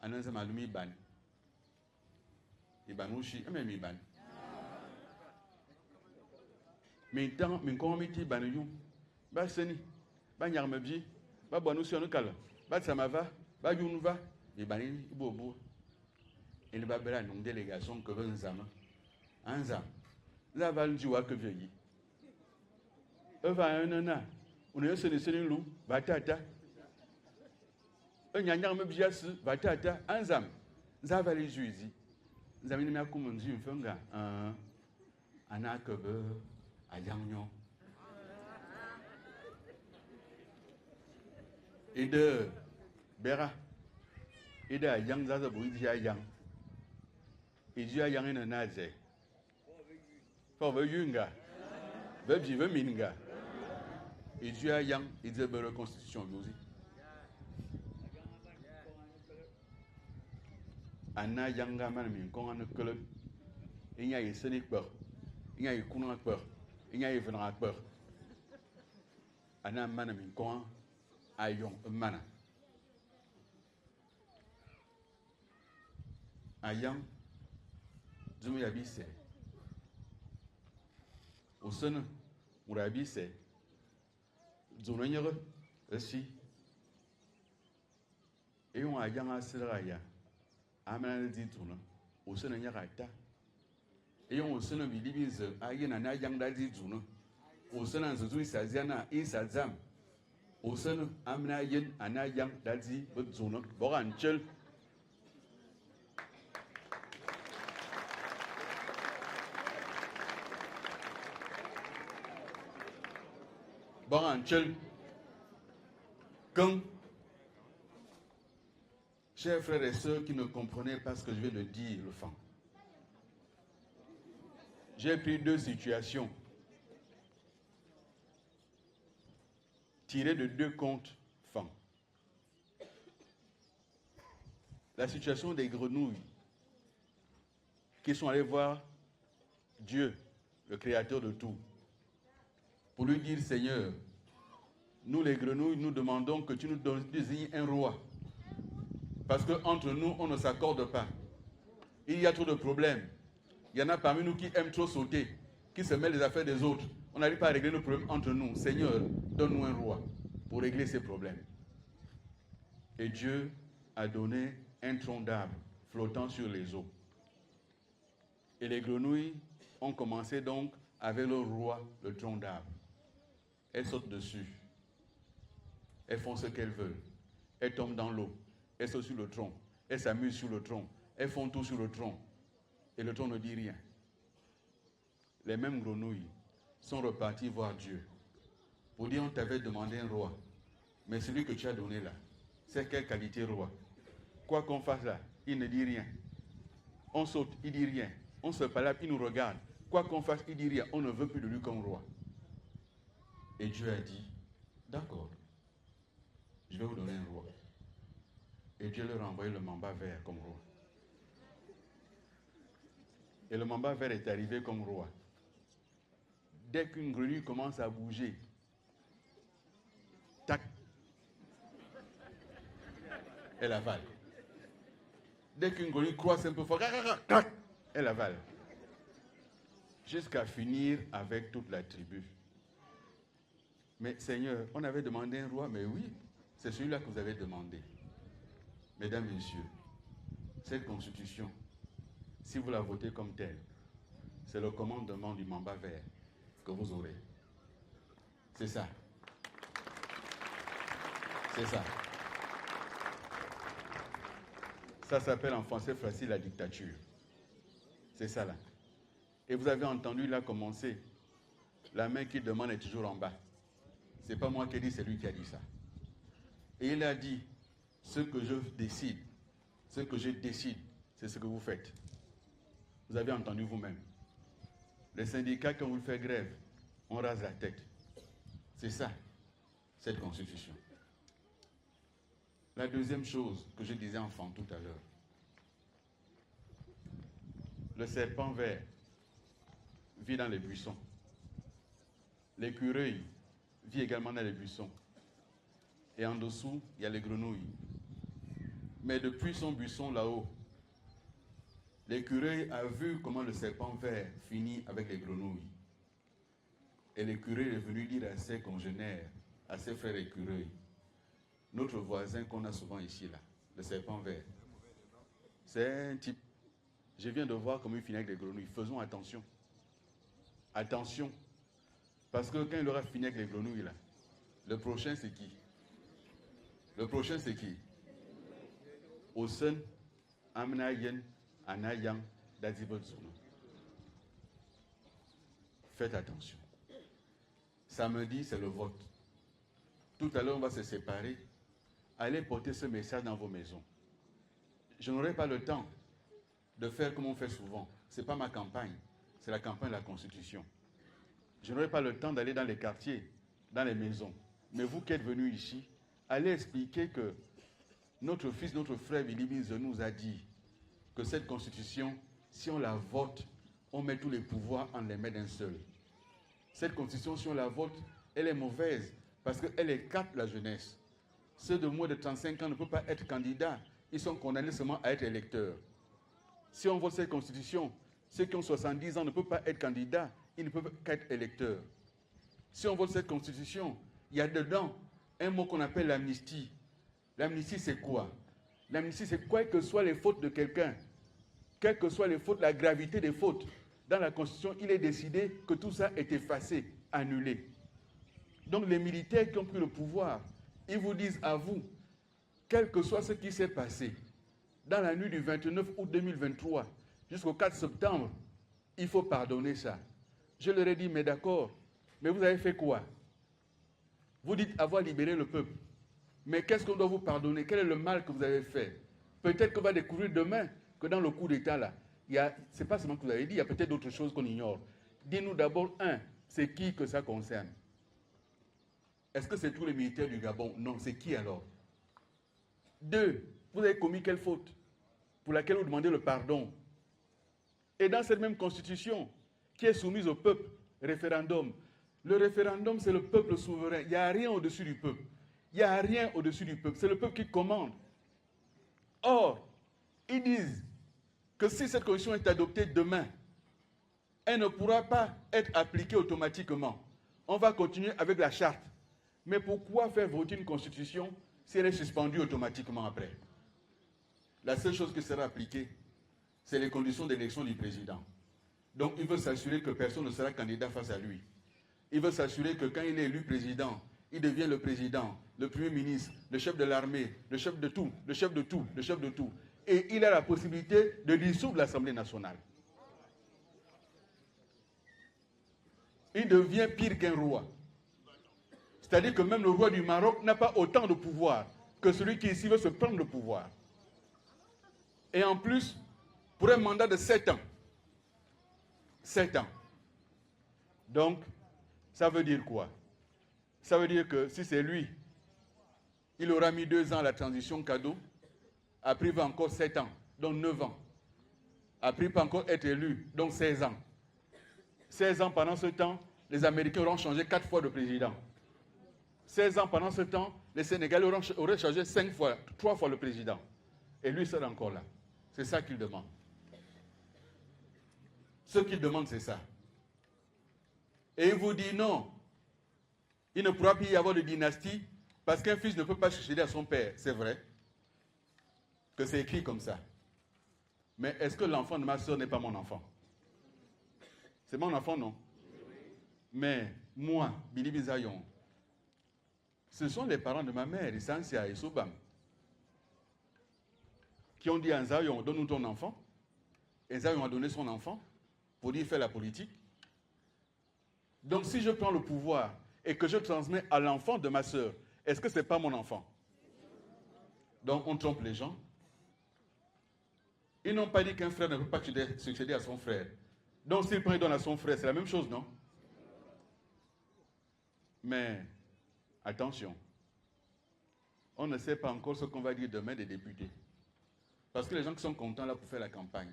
ananza malumi ban ibanushi eme ban mintan minkon miti banu ba seni ba nyarme bi ba bonu si onu kala ba samava ba yunuva ibani ibobo ele ba bela nung délégation que nzama anzam la valji wa que vieilli eva nana on est seni lu batata nyanya me bias batata anzam nzava les juizi nzamini me akumunzi mfenga anakebe ayanyo et de bera et de ayang zaza buidi ayang et du ayang ina naze for ve yunga ve bi ve minga et du ayang et de belle constitution yosi ana yanga man min kon an kele inya yi seni peur inya yi kuna peur inya yi vena peur ana man min kon ayon mana ayang zumu ya bise osene ura bise zuno nyere esi e yon ayang asira ya amana di zuno osene nyere ta e yon osene bilibize ayena na ayang da di zuno osene nzuzu isaziana isazam osene amna yen anayang da di zuno boranchel Boranchel, quand, chers frères et sœurs qui ne comprenaient pas ce que je viens de dire, le fan, j'ai pris deux situations tirées de deux contes fan. La situation des grenouilles qui sont allées voir Dieu, le créateur de tout, pour lui dire, Seigneur, nous les grenouilles, nous demandons que tu nous désignes un roi. Parce qu'entre nous, on ne s'accorde pas. Il y a trop de problèmes. Il y en a parmi nous qui aiment trop sauter, qui se mêlent les affaires des autres. On n'arrive pas à régler nos problèmes entre nous. Seigneur, donne-nous un roi pour régler ces problèmes. Et Dieu a donné un tronc d'arbre flottant sur les eaux. Et les grenouilles ont commencé donc avec le roi, le tronc d'arbre. Elles sautent dessus. Elles font ce qu'elles veulent. Elles tombent dans l'eau. Elles sautent sur le tronc. Elles s'amusent sur le tronc. Elles font tout sur le tronc. Et le tronc ne dit rien. Les mêmes grenouilles sont reparties voir Dieu pour dire on t'avait demandé un roi. Mais celui que tu as donné là, c'est quelle qualité roi? Quoi qu'on fasse là, il ne dit rien. On saute, il ne dit rien. On se palabre, il nous regarde. Quoi qu'on fasse, il ne dit rien. On ne veut plus de lui comme roi. Et Dieu a dit, d'accord, je vais vous donner un roi. Et Dieu leur a envoyé le mamba vert comme roi. Et le mamba vert est arrivé comme roi. Dès qu'une grenouille commence à bouger, tac, elle avale. Dès qu'une grenouille croise un peu fort, tac, elle avale. Jusqu'à finir avec toute la tribu. Mais Seigneur, on avait demandé un roi, mais oui, c'est celui-là que vous avez demandé. Mesdames, Messieurs, cette constitution, si vous la votez comme telle, c'est le commandement du mamba vert que vous aurez. C'est ça. C'est ça. Ça s'appelle en français facile la dictature. C'est ça là. Et vous avez entendu là commencer. La main qui demande est toujours en bas. Ce n'est pas moi qui ai dit, c'est lui qui a dit ça. Et il a dit, ce que je décide, ce que je décide, c'est ce que vous faites. Vous avez entendu vous-même. Les syndicats, quand vous faites grève, on rase la tête. C'est ça, cette constitution. La deuxième chose que je disais enfant tout à l'heure, le serpent vert vit dans les buissons. L'écureuil vit également dans les buissons. Et en dessous, il y a les grenouilles. Mais depuis son buisson là-haut, l'écureuil a vu comment le serpent vert finit avec les grenouilles. Et l'écureuil est venu dire à ses congénères, à ses frères écureuils, notre voisin qu'on a souvent ici là, le serpent vert, c'est un type. Je viens de voir comment il finit avec les grenouilles. Faisons attention. Attention. Parce que quand il aura fini avec les grenouilles là, le prochain c'est qui? Le prochain c'est qui? Osen, Amnayen, Anayang, Dazibotsuno. Faites attention. Samedi, c'est le vote. Tout à l'heure, on va se séparer. Allez porter ce message dans vos maisons. Je n'aurai pas le temps de faire comme on fait souvent. Ce n'est pas ma campagne, c'est la campagne de la Constitution. Je n'aurai pas le temps d'aller dans les quartiers, dans les maisons. Mais vous qui êtes venus ici, allez expliquer que notre fils, notre frère Willy Binze nous a dit que cette Constitution, si on la vote, on met tous les pouvoirs en les mains d'un seul. Cette Constitution, si on la vote, elle est mauvaise parce qu'elle écarte la jeunesse. Ceux de moins de 35 ans ne peuvent pas être candidats. Ils sont condamnés seulement à être électeurs. Si on vote cette Constitution, ceux qui ont 70 ans ne peuvent pas être candidats. Ils ne peuvent qu'être électeurs. Si on vote cette Constitution, il y a dedans un mot qu'on appelle l'amnistie. L'amnistie, c'est quoi? L'amnistie, c'est quoi que soient les fautes de quelqu'un, quelles que soient les fautes, la gravité des fautes. Dans la Constitution, il est décidé que tout ça est effacé, annulé. Donc les militaires qui ont pris le pouvoir, ils vous disent à vous, quel que soit ce qui s'est passé, dans la nuit du 29 août 2023 jusqu'au 4 septembre, il faut pardonner ça. Je leur ai dit, mais d'accord, mais vous avez fait quoi? Vous dites avoir libéré le peuple. Mais qu'est-ce qu'on doit vous pardonner? Quel est le mal que vous avez fait? Peut-être qu'on va découvrir demain que dans le coup d'État, là, ce n'est pas seulement que vous avez dit, il y a peut-être d'autres choses qu'on ignore. Dis-nous d'abord, c'est qui que ça concerne? Est-ce que c'est tous les militaires du Gabon? Non, c'est qui alors? 2, vous avez commis quelle faute pour laquelle vous demandez le pardon? Et dans cette même constitution, qui est soumise au peuple, référendum. Le référendum, c'est le peuple souverain. Il n'y a rien au-dessus du peuple. Il n'y a rien au-dessus du peuple. C'est le peuple qui commande. Or, ils disent que si cette constitution est adoptée demain, elle ne pourra pas être appliquée automatiquement. On va continuer avec la charte. Mais pourquoi faire voter une constitution si elle est suspendue automatiquement après? La seule chose qui sera appliquée, c'est les conditions d'élection du président. Donc il veut s'assurer que personne ne sera candidat face à lui. Il veut s'assurer que quand il est élu président, il devient le président, le premier ministre, le chef de l'armée, le chef de tout, le chef de tout, le chef de tout. Et il a la possibilité de dissoudre l'Assemblée nationale. Il devient pire qu'un roi. C'est-à-dire que même le roi du Maroc n'a pas autant de pouvoir que celui qui ici veut se prendre le pouvoir. Et en plus, pour un mandat de 7 ans. 7 ans. Donc, ça veut dire quoi? Ça veut dire que si c'est lui, il aura mis 2 ans à la transition cadeau. Après, il va encore 7 ans, donc 9 ans. Après, il peut encore être élu, donc 16 ans. 16 ans pendant ce temps, les Américains auront changé 4 fois de président. 16 ans pendant ce temps, les Sénégalais auraient changé 5 fois, 3 fois le président. Et lui seul encore là. C'est ça qu'il demande. Ce qu'il demande, c'est ça. Et il vous dit non. Il ne pourra plus y avoir de dynastie parce qu'un fils ne peut pas succéder à son père. C'est vrai que c'est écrit comme ça. Mais est-ce que l'enfant de ma soeur n'est pas mon enfant? C'est mon enfant, non? Mais moi, Billy Bizayon, ce sont les parents de ma mère, Issansia et Soubam, qui ont dit à Nzayon, donne-nous ton enfant. Et Nzayon a donné son enfant pour dire faire la politique. Donc si je prends le pouvoir et que je transmets à l'enfant de ma soeur, est-ce que ce n'est pas mon enfant? Donc on trompe les gens. Ils n'ont pas dit qu'un frère ne peut pas succéder à son frère. Donc s'il prend et donne à son frère, c'est la même chose, non? Mais attention, on ne sait pas encore ce qu'on va dire demain des députés. Parce que les gens qui sont contents là pour faire la campagne,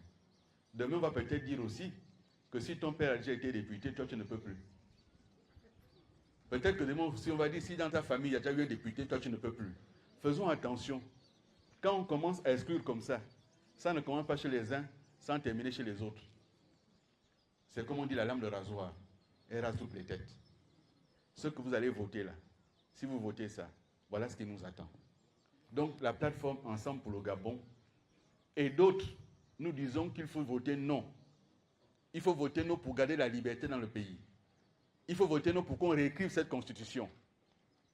demain on va peut-être dire aussi que si ton père a déjà été député, toi tu ne peux plus. Peut-être que demain aussi on va dire si dans ta famille il y a déjà eu un député, toi tu ne peux plus. Faisons attention. Quand on commence à exclure comme ça ne commence pas chez les uns sans terminer chez les autres. C'est comme on dit la lame de rasoir. Elle rase toutes les têtes. Ce que vous allez voter là, si vous votez ça, voilà ce qui nous attend. Donc la plateforme Ensemble pour le Gabon et d'autres, nous disons qu'il faut voter non. Il faut voter non pour garder la liberté dans le pays. Il faut voter non pour qu'on réécrive cette constitution.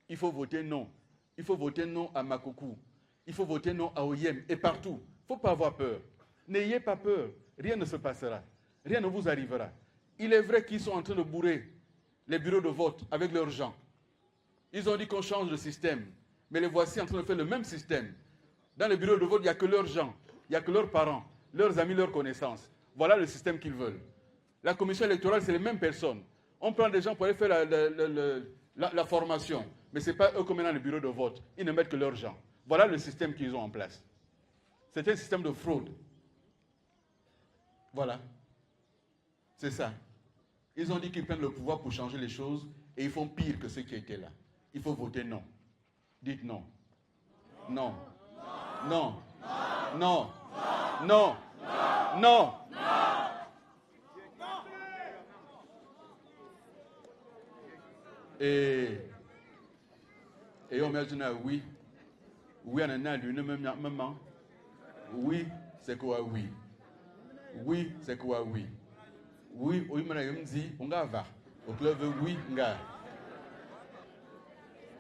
Il faut voter non. Il faut voter non à Makokou. Il faut voter non à Oyem et partout. Il ne faut pas avoir peur. N'ayez pas peur. Rien ne se passera. Rien ne vous arrivera. Il est vrai qu'ils sont en train de bourrer les bureaux de vote avec leurs gens. Ils ont dit qu'on change de système. Mais les voici en train de faire le même système. Dans les bureaux de vote, il n'y a que leurs gens. Il n'y a que leurs parents, leurs amis, leurs connaissances. Voilà le système qu'ils veulent. La commission électorale, c'est les mêmes personnes. On prend des gens pour aller faire la formation. Mais ce n'est pas eux qui mettent dans les bureaux de vote. Ils ne mettent que leurs gens. Voilà le système qu'ils ont en place. C'est un système de fraude. Voilà. C'est ça. Ils ont dit qu'ils prennent le pouvoir pour changer les choses et ils font pire que ceux qui étaient là. Il faut voter non. Dites non. Non. Non. Non. Non. Non. Et on m'a dit oui. Oui, on a dit maman. Oui, c'est quoi oui? Oui, c'est quoi oui? Oui, on me dit, on va. Au club, oui, on va.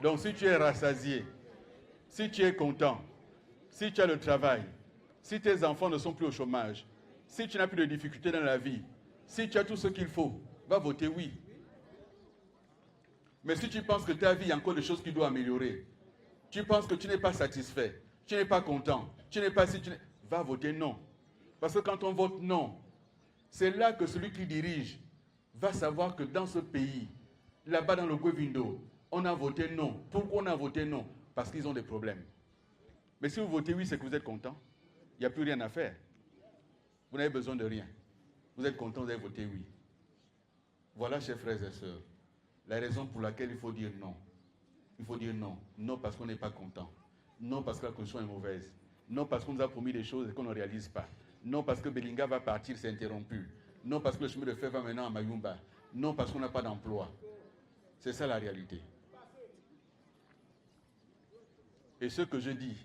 Donc, si tu es rassasié, si tu es content, si tu as le travail, si tes enfants ne sont plus au chômage, si tu n'as plus de difficultés dans la vie, si tu as tout ce qu'il faut, va voter oui. Mais si tu penses que ta vie, il y a encore des choses qui doivent améliorer, tu penses que tu n'es pas satisfait, tu n'es pas content, tu n'es pas si, va voter non. Parce que quand on vote non, c'est là que celui qui dirige va savoir que dans ce pays, là-bas dans le Govindo, on a voté non. Pourquoi on a voté non? Parce qu'ils ont des problèmes. Mais si vous votez oui, c'est que vous êtes content. Il n'y a plus rien à faire. Vous n'avez besoin de rien. Vous êtes content, vous avez voté oui. Voilà, chers frères et sœurs, la raison pour laquelle il faut dire non. Il faut dire non. Non parce qu'on n'est pas content. Non parce que la condition est mauvaise. Non parce qu'on nous a promis des choses et qu'on ne réalise pas. Non parce que Belinga va partir, c'est interrompu. Non parce que le chemin de fer va maintenant à Mayumba. Non parce qu'on n'a pas d'emploi. C'est ça la réalité. Et ce que je dis,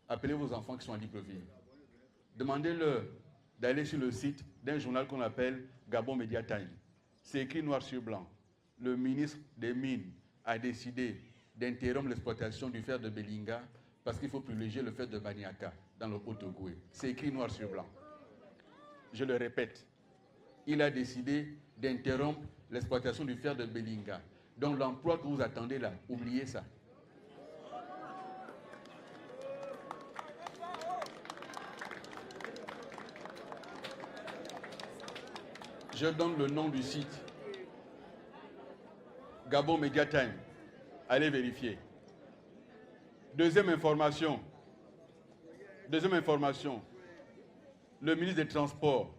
appelez vos enfants qui sont à Libreville. Demandez-leur d'aller sur le site d'un journal qu'on appelle Gabon Media Time. C'est écrit noir sur blanc. Le ministre des Mines a décidé d'interrompre l'exploitation du fer de Belinga parce qu'il faut privilégier le fer de Baniaka dans le Haut-Ogooué. C'est écrit noir sur blanc. Je le répète, il a décidé d'interrompre l'exploitation du fer de Belinga. Donc l'emploi que vous attendez là, oubliez ça. Je donne le nom du site. Gabon Media Time. Allez vérifier. Deuxième information. Le ministre des Transports,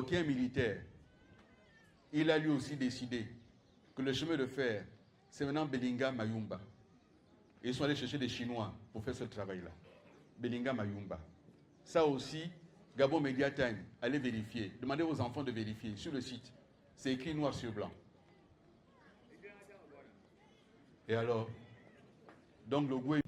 qui est un militaire, il a lui aussi décidé que le chemin de fer, c'est maintenant Belinga-Mayumba. Ils sont allés chercher des Chinois pour faire ce travail-là. Belinga-Mayumba. Ça aussi, Gabon Media Time, allez vérifier. Demandez aux enfants de vérifier sur le site. C'est écrit noir sur blanc. Et alors, donc le goût est...